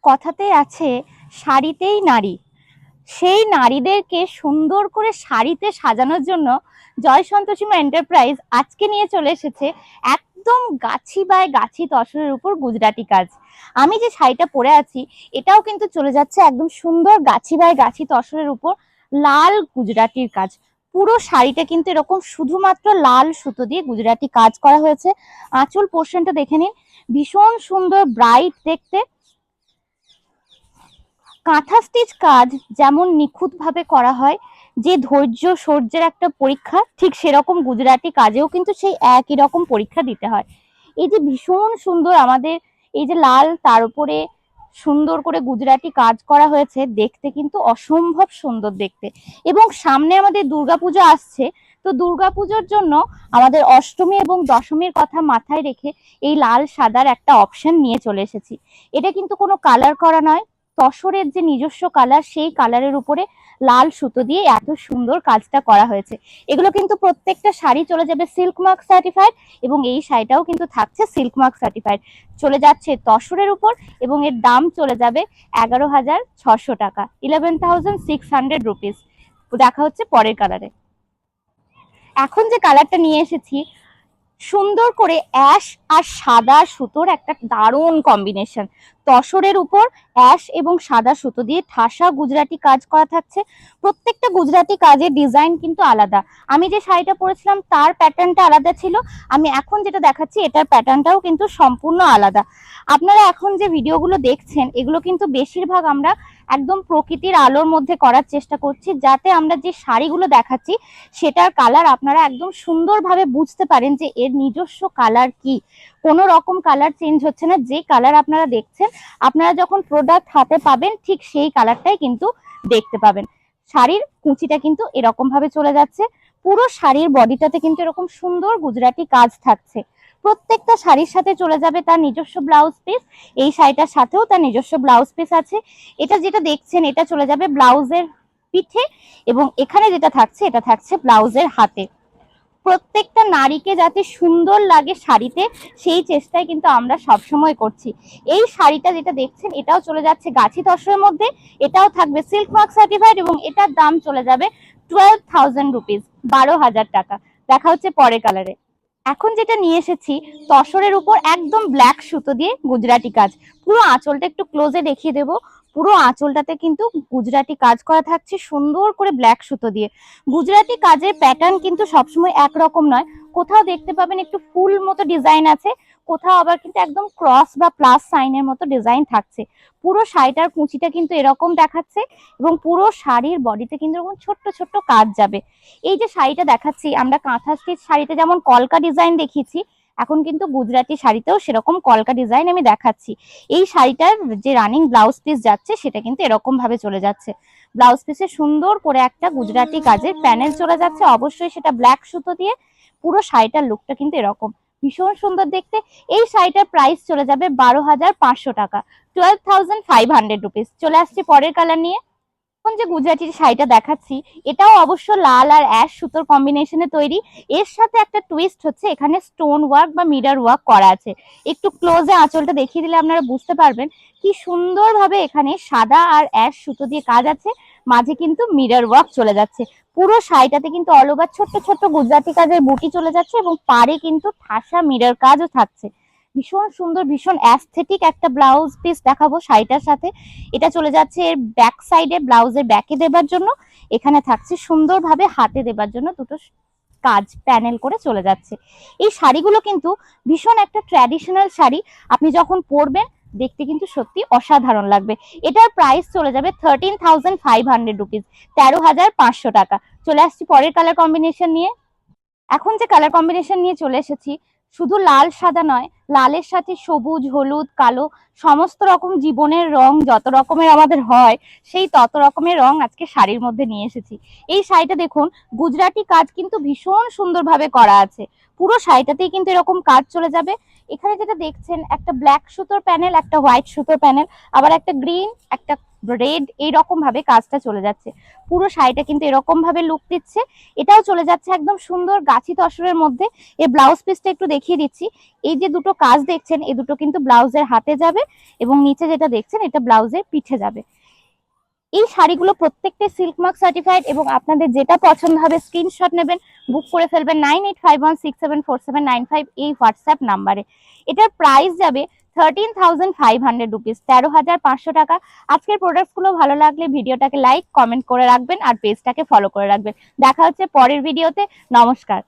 কথাতেই আছে শাড়িতেই নারী। সেই নারীদেরকে সুন্দর করে শাড়িতে সাজানোর জন্য জয় সন্তোষীমা এন্টারপ্রাইজ আজকে নিয়ে চলে এসেছে একদম গাছি বাই গাছি তসরের উপর গুজরাটি কাজ। আমি যে শাড়িটা পরে আছি এটাও কিন্তু চলে যাচ্ছে একদম সুন্দর গাছি বাই গাছি তসরের উপর লাল গুজরাটির কাজ। পুরো শাড়িটা কিন্তু এরকম শুধুমাত্র লাল সুতো দিয়ে গুজরাটি কাজ করা হয়েছে। আঁচল পোর্শনটা দেখে নিন, ভীষণ সুন্দর ব্রাইট দেখতে। কাঁথা স্টিচ কাজ যেমন নিখুঁত ভাবে করা হয়, যে ধৈর্য সৌর্যের একটা পরীক্ষা, ঠিক সেরকম গুজরাটি কাজেও কিন্তু সেই একই রকম পরীক্ষা দিতে হয়। এই যে ভীষণ সুন্দর আমাদের এই যে লাল, তার উপরে সুন্দর করে গুজরাটি কাজ করা হয়েছে, দেখতে কিন্তু অসম্ভব সুন্দর দেখতে। এবং সামনে আমাদের দুর্গাপুজো আসছে, তো দুর্গাপুজোর জন্য আমাদের অষ্টমী এবং দশমীর কথা মাথায় রেখে এই লাল সাদার একটা অপশন নিয়ে চলে এসেছি। এটা কিন্তু কোনো কালার করা নয়, তসরের যে নিজস্ব কালার সেই কালারের উপরে লাল সুতো দিয়ে এত সুন্দর কাজটা করা হয়েছে। এগুলো কিন্তু প্রত্যেকটা শাড়ি চলে যাবে সিল্ক মার্ক সার্টিফাইড, এবং এই শাড়িটাও কিন্তু থাকছে সিল্ক মার্ক সার্টিফাইড। চলে যাচ্ছে তসরের উপর এবং এর দাম চলে যাবে 11,600 টাকা, 11,600 রুপিস। দেখা হচ্ছে পরের কালারে। এখন যে কালারটা নিয়ে এসেছি, সুন্দর করে অ্যাশ আর সাদা সুতোর একটা দারুণ কম্বিনেশন। তসরের উপর অ্যাশ এবং সাদা সুতো দিয়ে ঠাসা গুজরাটি কাজ করা থাকছে। প্রত্যেকটা গুজরাটি কাজের ডিজাইন কিন্তু আলাদা। আমি যে শাড়িটা পরেছিলাম তার প্যাটার্নটা আলাদা ছিল, আমি এখন যেটা দেখাচ্ছি এটার প্যাটার্নটাও কিন্তু সম্পূর্ণ আলাদা। আপনারা এখন যে ভিডিওগুলো দেখছেন এগুলো কিন্তু বেশিরভাগ আমরা একদম প্রকৃতির আলোর মধ্যে করার চেষ্টা করছি, যাতে আমরা যে শাড়িগুলো দেখাচ্ছি সেটার কালার আপনারা একদম সুন্দরভাবে বুঝতে পারেন যে এর নিজস্ব কালার কি। কোনো রকম কালার চেঞ্জ হচ্ছে না, যে কালার আপনারা দেখছেন আপনারা যখন প্রোডাক্ট হাতে পাবেন ঠিক সেই কালারটাই কিন্তু দেখতে পাবেন। শাড়ির কুচিটা কিন্তু এরকম ভাবে চলে যাচ্ছে, পুরো শাড়ির বডিটাতে কিন্তু এরকম সুন্দর গুজরাটি কাজ থাকছে। প্রত্যেকটা শাড়ির সাথে চলে যাবে তার নিজস্ব ব্লাউজ পিস, এই শাড়িটার সাথেও তার নিজস্ব ব্লাউজ পিস আছে। এটা যেটা দেখছেন এটা চলে যাবে ব্লাউজের পিঠে, এবং এখানে যেটা থাকছে এটা থাকছে ব্লাউজের হাতে। প্রত্যেকটা নারীকে যাতে সুন্দর লাগে শাড়িতে, সেই চেষ্টাই কিন্তু আমরা সবসময় করছি। এই শাড়িটা যেটা দেখছেন এটাও চলে যাচ্ছে গাছি তসরের মধ্যে, এটাও থাকবে সিল্ক মার্ক সার্টিফাইড, এবং এটার দাম চলে যাবে 12,000 রুপিস, 12,000 টাকা। দেখা হচ্ছে পরের কালারে। এখন যেটা নিয়ে এসেছি তসরের উপর একদম ব্ল্যাক সুতো দিয়ে গুজরাটি কাজ। পুরো আঁচলটা একটু ক্লোজে দেখিয়ে দেবো। পুরো আঁচলটাতে কিন্তু গুজরাটি কাজ করা থাকছে সুন্দর করে ব্ল্যাক সুতো দিয়ে। গুজরাটি কাজের প্যাটার্ন কিন্তু সবসময় একরকম নয়, কোথাও দেখতে পাবেন একটু ফুল মতো ডিজাইন আছে, কোথাও আবার কিন্তু একদম ক্রস বা প্লাস সাইনের মতো ডিজাইন থাকছে। পুরো শাড়িটার কুচিটা কিন্তু এরকম দেখাচ্ছে, এবং পুরো শাড়ির বডিতে কিন্তু এরকম ছোট্ট ছোট্ট কাজ যাবে। এই যে শাড়িটা দেখাচ্ছি আমরা কাঁথা স্টিচ শাড়িতে যেমন কলকা ডিজাইন দেখিয়েছি, এখন কিন্তু গুজরাটি শাড়িতেও সেরকম কলকা ডিজাইন আমি দেখাচ্ছি। এই শাড়িটার যে রানিং ব্লাউজ পিস যাচ্ছে সেটা কিন্তু এরকম ভাবে চলে যাচ্ছে। ব্লাউজ পিসে সুন্দর করে একটা গুজরাটি কাজের প্যানেল চলে যাচ্ছে, অবশ্যই সেটা ব্ল্যাক সুতো দিয়ে। পুরো শাড়িটার লুকটা কিন্তু এরকম ভীষণ সুন্দর দেখতে। এই শাড়িটার প্রাইস চলে যাবে 12,500 টাকা, 12,500 রুপিস। চলে আসছে পরের কালার নিয়ে। এখন যে গুজরাটির শাড়িটা দেখাচ্ছি এটাও অবশ্য লাল আর অ্যাশ সুতোর কম্বিনেশনে তৈরি। এর সাথে একটা টুইস্ট হচ্ছে, এখানে স্টোন ওয়ার্ক বা মিরর ওয়ার্ক করা আছে। একটু ক্লোজে আঁচলটা দেখিয়ে দিলে আপনারা বুঝতে পারবেন কি সুন্দরভাবে এখানে সাদা আর অ্যাশ সুতো দিয়ে কাজ আছে, মাঝে কিন্তু মিরর ওয়ার্ক চলে যাচ্ছে। পুরো শাড়িটাতে কিন্তু অল ওভার ছোট্ট ছোট্ট গুজরাটি কাজের বুটি চলে যাচ্ছে, এবং পাড়ে কিন্তু ঠাসা মিরর কাজও থাকছে। ভীষণ সুন্দর ভীষণ অ্যাস্থেটিক একটা ব্লাউজ পিস দেখাবো শাড়িটার সাথে। এটা চলে যাচ্ছে এর ব্যাক সাইডে, ব্লাউজের ব্যাকে দেবার জন্য। এখানে থাকছে সুন্দরভাবে হাতে দেবার জন্য দুটো কাজ প্যানেল করে চলে যাচ্ছে। এই শাড়িগুলো কিন্তু ভীষণ একটা ট্র্যাডিশনাল শাড়ি, আপনি যখন পরবেন দেখতে কিন্তু সত্যি অসাধারণ লাগবে। এটার প্রাইস চলে যাবে 13,500 রুপিস, 13,500 টাকা। চলে আসছি পরের কালার কম্বিনেশন নিয়ে। এখন যে কালার কম্বিনেশন নিয়ে চলে এসেছি, শুধু লাল সাদা নয়, লালের সাথে সবুজ হলুদ কালো সমস্ত রকম জীবনের রং যত রকমের আমাদের হয়, সেই তত রকমের রং আজকে শাড়ির মধ্যে নিয়ে এসেছি। এই শাড়িটা দেখুন, গুজরাটি কাজ কিন্তু ভীষণ সুন্দরভাবে করা আছে। পুরো শাড়িটাতেই কিন্তু এরকম কাজ চলে যাবে। এখানে যেটা দেখছেন একটা ব্ল্যাক সুতোর প্যানেল, একটা হোয়াইট সুতোর প্যানেল, আবার একটা গ্রিন, একটা রেড, এইরকম ভাবে কাজটা চলে যাচ্ছে। পুরো শাড়িটা কিন্তু এরকম ভাবে লুক দিচ্ছে। এটাও চলে যাচ্ছে একদম সুন্দর গাছি তসরের মধ্যে। এই ব্লাউজ পিসটা একটু দেখিয়ে দিচ্ছি। এই যে দুটো কাজ দেখছেন এই দুটো কিন্তু ব্লাউজের হাতে যাবে এবং নিচে যেটা দেখছেন এটা ব্লাউজের পিঠে যাবে। এই শাড়িগুলো প্রত্যেকটা সিল্ক মার্ক সার্টিফাইড এবং আপনাদের যেটা পছন্দ হবে স্ক্রিনশট নেবেন, বুক করে ফেলবেন 9851674795 এই হোয়াটসঅ্যাপ নাম্বারে। এটার প্রাইস যাবে 13,500 রুপিস, 13,500 টাকা। আজকের প্রোডাক্টসগুলো ভালো লাগলে ভিডিওটাকে লাইক কমেন্ট করে রাখবেন আর পেজটাকে ফলো করে রাখবেন। দেখা হচ্ছে পরের ভিডিওতে। নমস্কার।